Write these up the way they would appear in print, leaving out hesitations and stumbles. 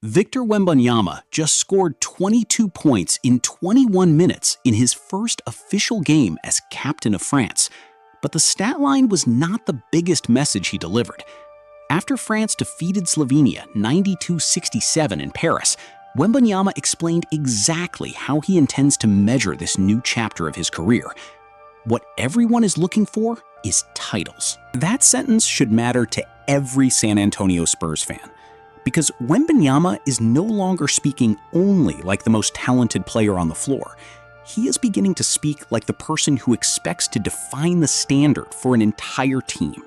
Victor Wembanyama just scored 22 points in 21 minutes in his first official game as captain of France. But the stat line was not the biggest message he delivered. After France defeated Slovenia 92-67 in Paris, Wembanyama explained exactly how he intends to measure this new chapter of his career. What everyone is looking for is titles. That sentence should matter to every San Antonio Spurs fan. Because Wembanyama is no longer speaking only like the most talented player on the floor. He is beginning to speak like the person who expects to define the standard for an entire team.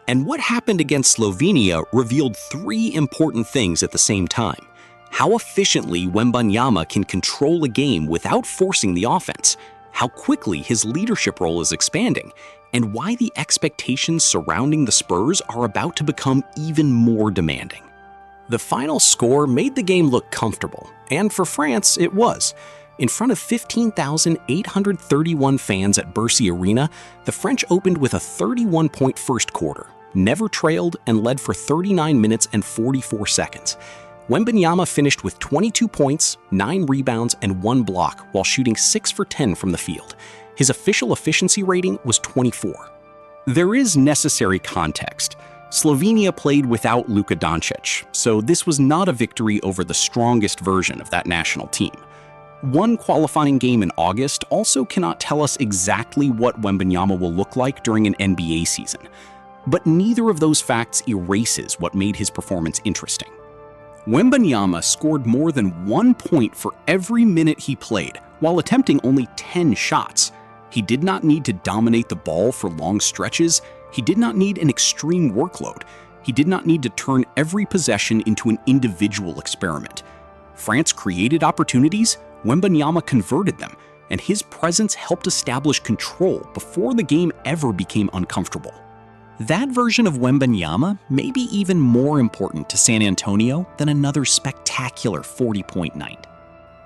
And what happened against Slovenia revealed three important things at the same time. How efficiently Wembanyama can control a game without forcing the offense, how quickly his leadership role is expanding, and why the expectations surrounding the Spurs are about to become even more demanding. The final score made the game look comfortable, and for France, it was. In front of 15,831 fans at Bercy Arena, the French opened with a 31-point first quarter, never trailed, and led for 39 minutes and 44 seconds. Wembanyama finished with 22 points, 9 rebounds, and 1 block while shooting 6 for 10 from the field. His official efficiency rating was 24. There is necessary context. Slovenia played without Luka Doncic, so this was not a victory over the strongest version of that national team. One qualifying game in August also cannot tell us exactly what Wembanyama will look like during an NBA season. But neither of those facts erases what made his performance interesting. Wembanyama scored more than 1 point for every minute he played, while attempting only 10 shots. He did not need to dominate the ball for long stretches. He did not need an extreme workload. He did not need to turn every possession into an individual experiment. France created opportunities, Wembanyama converted them, and his presence helped establish control before the game ever became uncomfortable. That version of Wembanyama may be even more important to San Antonio than another spectacular 40-point night.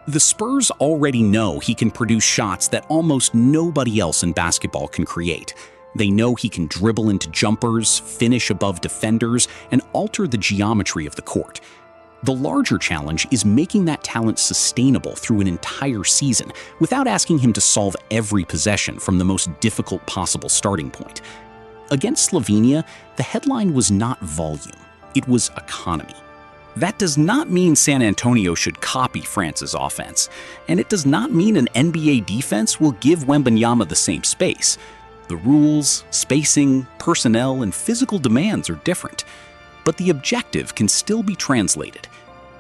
The Spurs already know he can produce shots that almost nobody else in basketball can create. They know he can dribble into jumpers, finish above defenders, and alter the geometry of the court. The larger challenge is making that talent sustainable through an entire season without asking him to solve every possession from the most difficult possible starting point. Against Slovenia, the headline was not volume, it was economy. That does not mean San Antonio should copy France's offense, and it does not mean an NBA defense will give Wembanyama the same space. The rules, spacing, personnel, and physical demands are different, but the objective can still be translated.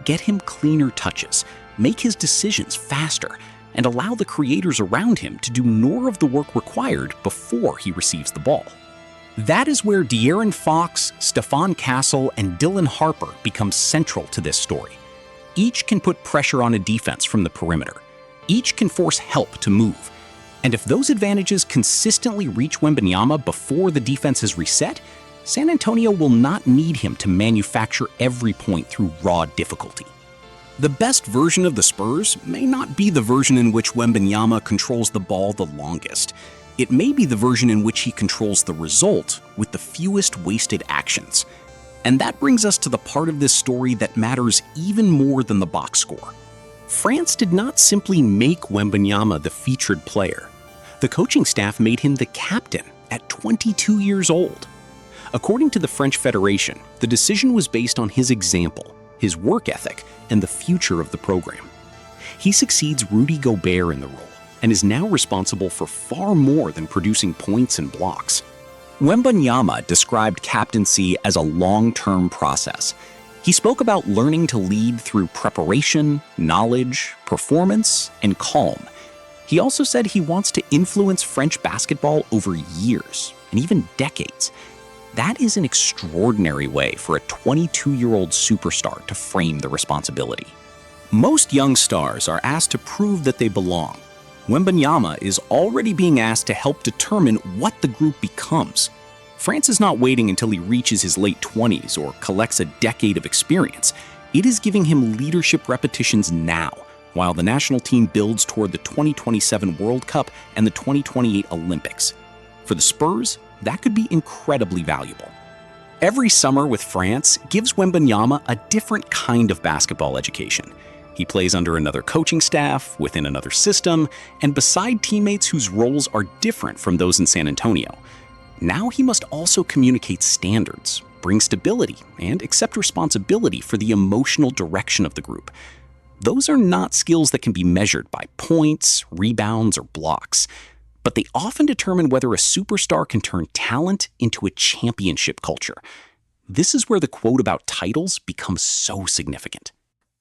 Get him cleaner touches, make his decisions faster, and allow the creators around him to do more of the work required before he receives the ball. That is where De'Aaron Fox, Stephon Castle, and Dylan Harper become central to this story. Each can put pressure on a defense from the perimeter. Each can force help to move. And if those advantages consistently reach Wembanyama before the defense is reset, San Antonio will not need him to manufacture every point through raw difficulty. The best version of the Spurs may not be the version in which Wembanyama controls the ball the longest. It may be the version in which he controls the result with the fewest wasted actions. And that brings us to the part of this story that matters even more than the box score. France did not simply make Wembanyama the featured player. The coaching staff made him the captain at 22 years old. According to the French Federation, the decision was based on his example, his work ethic, and the future of the program. He succeeds Rudy Gobert in the role, and is now responsible for far more than producing points and blocks. Wembanyama described captaincy as a long-term process. He spoke about learning to lead through preparation, knowledge, performance, and calm. He also said he wants to influence French basketball over years, and even decades. That is an extraordinary way for a 22-year-old superstar to frame the responsibility. Most young stars are asked to prove that they belong. Wembanyama is already being asked to help determine what the group becomes. France is not waiting until he reaches his late 20s or collects a decade of experience. It is giving him leadership repetitions now, while the national team builds toward the 2027 World Cup and the 2028 Olympics. For the Spurs, that could be incredibly valuable. Every summer with France gives Wembanyama a different kind of basketball education. He plays under another coaching staff, within another system, and beside teammates whose roles are different from those in San Antonio. Now he must also communicate standards, bring stability, and accept responsibility for the emotional direction of the group. Those are not skills that can be measured by points, rebounds, or blocks, but they often determine whether a superstar can turn talent into a championship culture. This is where the quote about titles becomes so significant.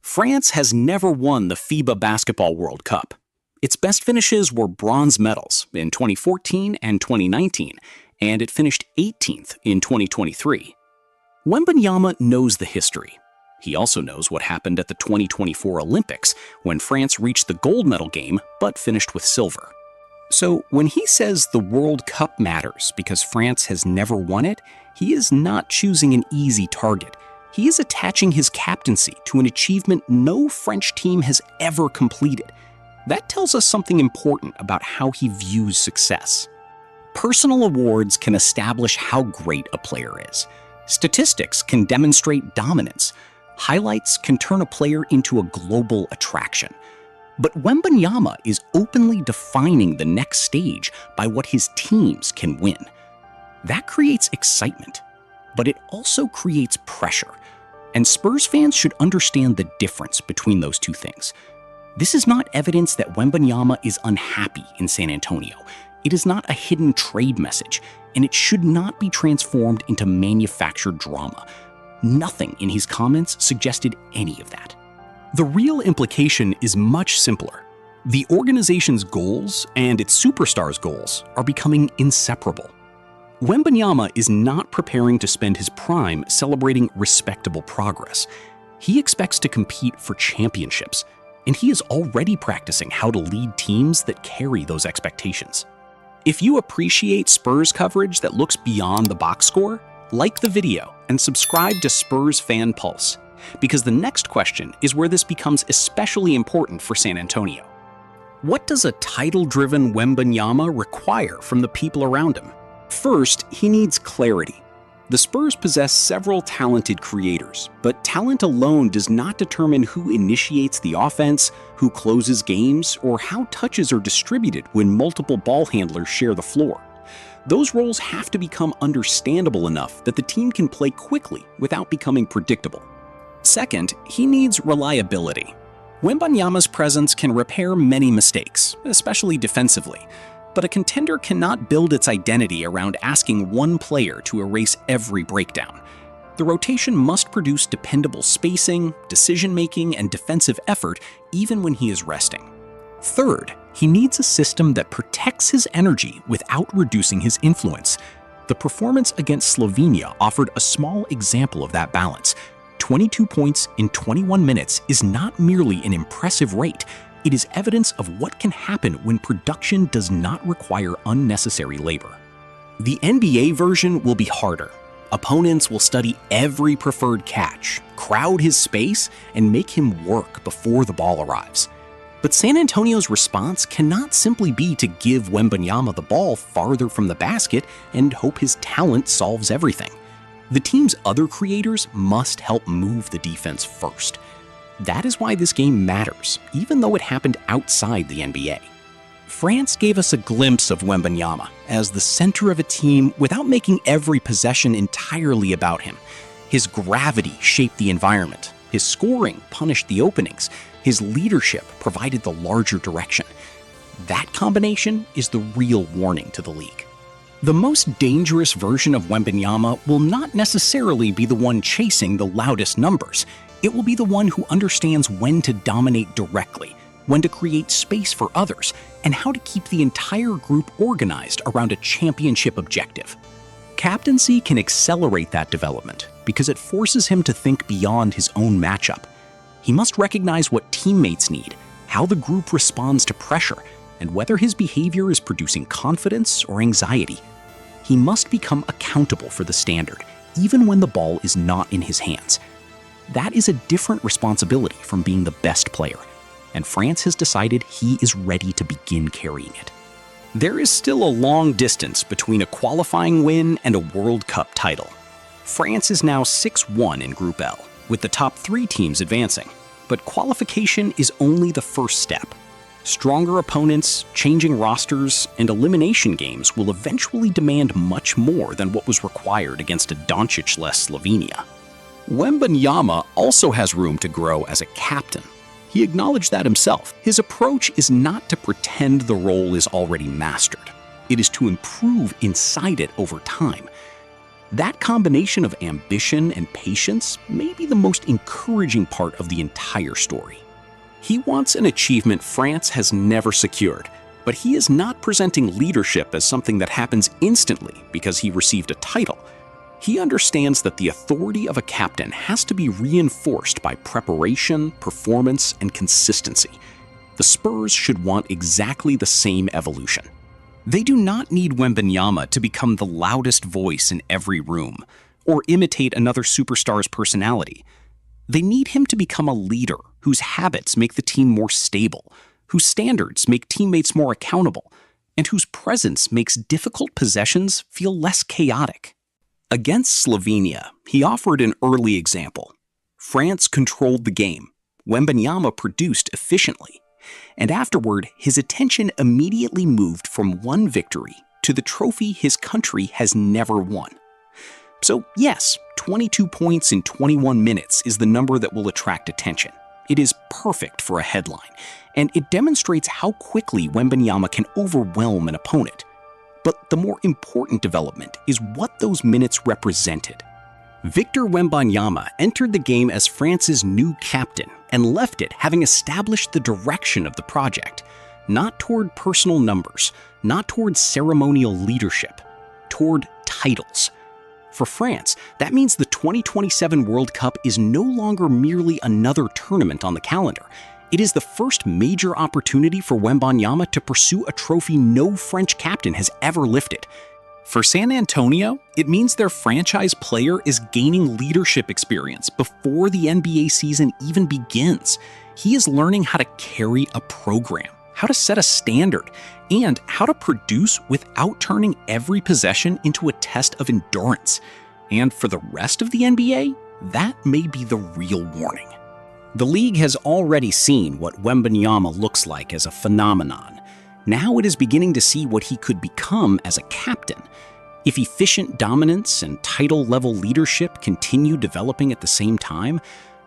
France has never won the FIBA Basketball World Cup. Its best finishes were bronze medals in 2014 and 2019, and it finished 18th in 2023. Wembanyama knows the history. He also knows what happened at the 2024 Olympics, when France reached the gold medal game but finished with silver. So when he says the World Cup matters because France has never won it, he is not choosing an easy target. He is attaching his captaincy to an achievement no French team has ever completed. That tells us something important about how he views success. Personal awards can establish how great a player is. Statistics can demonstrate dominance. Highlights can turn a player into a global attraction. But Wembanyama is openly defining the next stage by what his teams can win. That creates excitement, but it also creates pressure. And Spurs fans should understand the difference between those two things. This is not evidence that Wembanyama is unhappy in San Antonio. It is not a hidden trade message, and it should not be transformed into manufactured drama. Nothing in his comments suggested any of that. The real implication is much simpler. The organization's goals and its superstars' goals are becoming inseparable. Wembanyama is not preparing to spend his prime celebrating respectable progress. He expects to compete for championships, and he is already practicing how to lead teams that carry those expectations. If you appreciate Spurs coverage that looks beyond the box score, like the video and subscribe to Spurs Fan Pulse, because the next question is where this becomes especially important for San Antonio. What does a title-driven Wembanyama require from the people around him? First, he needs clarity. The Spurs possess several talented creators, but talent alone does not determine who initiates the offense, who closes games, or how touches are distributed when multiple ball handlers share the floor. Those roles have to become understandable enough that the team can play quickly without becoming predictable. Second, he needs reliability. Wembanyama's presence can repair many mistakes, especially defensively, but a contender cannot build its identity around asking one player to erase every breakdown. The rotation must produce dependable spacing, decision-making, and defensive effort even when he is resting. Third, he needs a system that protects his energy without reducing his influence. The performance against Slovenia offered a small example of that balance. 22 points in 21 minutes is not merely an impressive rate, it is evidence of what can happen when production does not require unnecessary labor. The NBA version will be harder. Opponents will study every preferred catch, crowd his space, and make him work before the ball arrives. But San Antonio's response cannot simply be to give Wembanyama the ball farther from the basket and hope his talent solves everything. The team's other creators must help move the defense first. That is why this game matters, even though it happened outside the NBA. France gave us a glimpse of Wembanyama as the center of a team without making every possession entirely about him. His gravity shaped the environment. His scoring punished the openings. His leadership provided the larger direction. That combination is the real warning to the league. The most dangerous version of Wembanyama will not necessarily be the one chasing the loudest numbers. It will be the one who understands when to dominate directly, when to create space for others, and how to keep the entire group organized around a championship objective. Captaincy can accelerate that development because it forces him to think beyond his own matchup. He must recognize what teammates need, how the group responds to pressure, and whether his behavior is producing confidence or anxiety. He must become accountable for the standard, even when the ball is not in his hands. That is a different responsibility from being the best player, and France has decided he is ready to begin carrying it. There is still a long distance between a qualifying win and a World Cup title. France is now 6-1 in Group L, with the top 3 teams advancing. But qualification is only the first step. Stronger opponents, changing rosters, and elimination games will eventually demand much more than what was required against a Doncic-less Slovenia. Wembanyama also has room to grow as a captain. He acknowledged that himself. His approach is not to pretend the role is already mastered. It is to improve inside it over time. That combination of ambition and patience may be the most encouraging part of the entire story. He wants an achievement France has never secured, but he is not presenting leadership as something that happens instantly because he received a title. He understands that the authority of a captain has to be reinforced by preparation, performance, and consistency. The Spurs should want exactly the same evolution. They do not need Wembanyama to become the loudest voice in every room or imitate another superstar's personality. They need him to become a leader whose habits make the team more stable, whose standards make teammates more accountable, and whose presence makes difficult possessions feel less chaotic. Against Slovenia, he offered an early example. France controlled the game. Wembanyama produced efficiently. And afterward, his attention immediately moved from one victory to the trophy his country has never won. So yes, 22 points in 21 minutes is the number that will attract attention. It is perfect for a headline, and it demonstrates how quickly Wembanyama can overwhelm an opponent. But the more important development is what those minutes represented. Victor Wembanyama entered the game as France's new captain and left it having established the direction of the project, not toward personal numbers, not toward ceremonial leadership, toward titles. For France, that means the 2027 World Cup is no longer merely another tournament on the calendar. It is the first major opportunity for Wembanyama to pursue a trophy no French captain has ever lifted. For San Antonio, it means their franchise player is gaining leadership experience before the NBA season even begins. He is learning how to carry a program, how to set a standard, and how to produce without turning every possession into a test of endurance. And for the rest of the NBA, that may be the real warning. The league has already seen what Wembanyama looks like as a phenomenon. Now it is beginning to see what he could become as a captain. If efficient dominance and title-level leadership continue developing at the same time,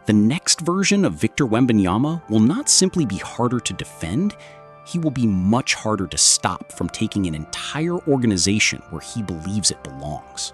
the next version of Victor Wembanyama will not simply be harder to defend, he will be much harder to stop from taking an entire organization where he believes it belongs.